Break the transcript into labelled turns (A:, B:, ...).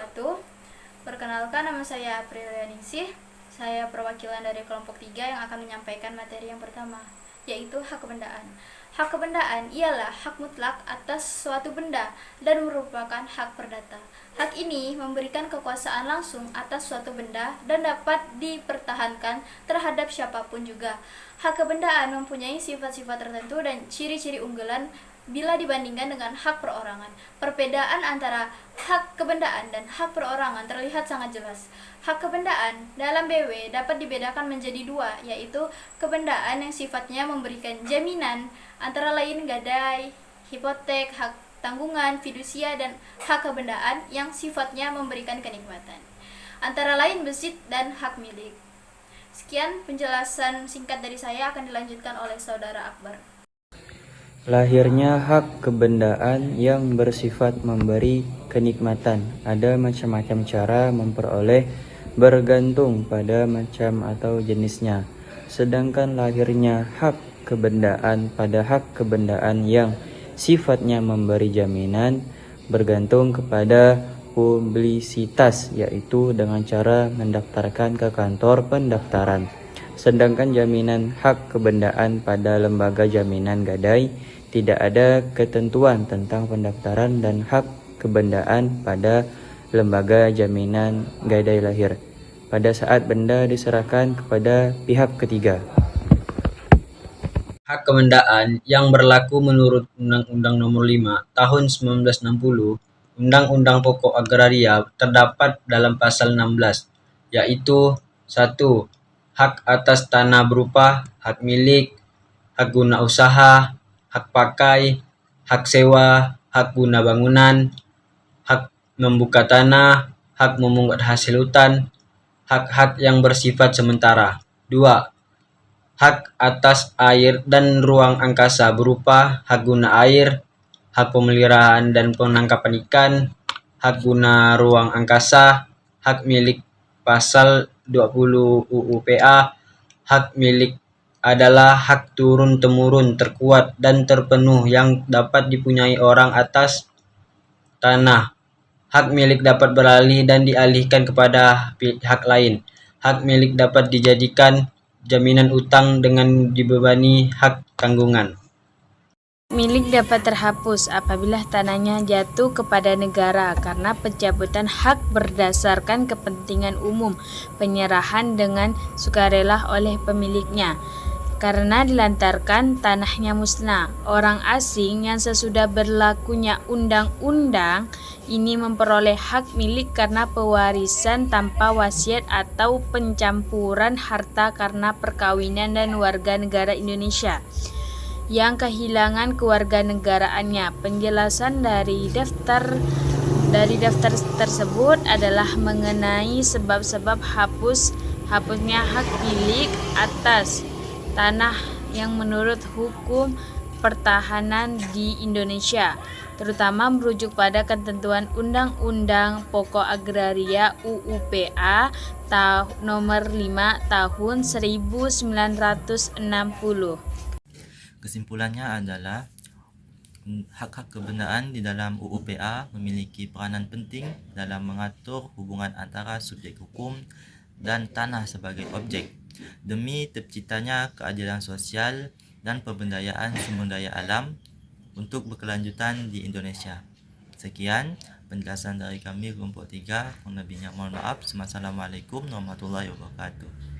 A: wabarakatuh. Perkenalkan, nama saya Aprilia Ningsih. Saya perwakilan dari kelompok 3 yang akan menyampaikan materi yang pertama, yaitu hak kebendaan. Hak kebendaan ialah hak mutlak atas suatu benda dan merupakan hak perdata. Hak ini memberikan kekuasaan langsung atas suatu benda dan dapat dipertahankan terhadap siapapun juga. Hak kebendaan mempunyai sifat-sifat tertentu dan ciri-ciri unggulan bila dibandingkan dengan hak perorangan. Perbedaan antara hak kebendaan dan hak perorangan terlihat sangat jelas. Hak kebendaan dalam BW dapat dibedakan menjadi dua, yaitu kebendaan yang sifatnya memberikan jaminan, antara lain gadai, hipotek, hak tanggungan, fidusia, dan hak kebendaan yang sifatnya memberikan kenikmatan, antara lain besit dan hak milik. Sekian penjelasan singkat dari saya, akan dilanjutkan oleh Saudara Akbar.
B: Lahirnya hak kebendaan yang bersifat memberi kenikmatan. Ada macam-macam cara memperoleh bergantung pada macam atau jenisnya. Sedangkan lahirnya hak kebendaan pada hak kebendaan yang sifatnya memberi jaminan bergantung kepada publisitas, yaitu dengan cara mendaftarkan ke kantor pendaftaran. Sedangkan jaminan hak kebendaan pada lembaga jaminan gadai tidak ada ketentuan tentang pendaftaran dan hak kebendaan pada lembaga jaminan gadai lahir pada saat benda diserahkan kepada pihak ketiga.
C: Hak kebendaan yang berlaku menurut Undang-Undang Nomor 5 Tahun 1960, Undang-Undang Pokok Agraria, terdapat dalam pasal 16, yaitu 1. Hak atas tanah berupa hak milik, hak guna usaha, hak pakai, hak sewa, hak guna bangunan, hak membuka tanah, hak memungut hasil hutan, hak-hak yang bersifat sementara. 2. Hak atas air dan ruang angkasa berupa hak guna air, hak pemeliharaan dan penangkapan ikan, hak guna ruang angkasa, hak milik pasal 20 UU PA. Hak milik adalah hak turun-temurun terkuat dan terpenuh yang dapat dipunyai orang atas tanah. Hak milik dapat beralih dan dialihkan kepada pihak lain. Hak milik dapat dijadikan jaminan utang dengan dibebani hak tanggungan.
D: Milik dapat terhapus apabila tanahnya jatuh kepada negara karena pencabutan hak berdasarkan kepentingan umum, penyerahan dengan sukarela oleh pemiliknya karena dilantarkan tanahnya musnah. Orang asing yang sesudah berlakunya undang-undang ini memperoleh hak milik karena pewarisan tanpa wasiat atau pencampuran harta karena perkawinan dan warga negara Indonesia yang kehilangan kewarganegaraannya. Penjelasan dari daftar tersebut adalah mengenai sebab-sebab hapusnya hak milik atas tanah yang menurut hukum pertahanan di Indonesia, terutama merujuk pada ketentuan Undang-Undang Pokok Agraria UU PA Nomor 5 Tahun 1960.
E: Kesimpulannya adalah hak-hak kebendaan di dalam UU PA memiliki peranan penting dalam mengatur hubungan antara subjek hukum dan tanah sebagai objek demi terciptanya keadilan sosial dan pemberdayaan sumber daya alam untuk berkelanjutan di Indonesia. Sekian penjelasan dari kami kelompok 3. Kurang lebihnya mohon maaf. Wassalamualaikum warahmatullahi wabarakatuh.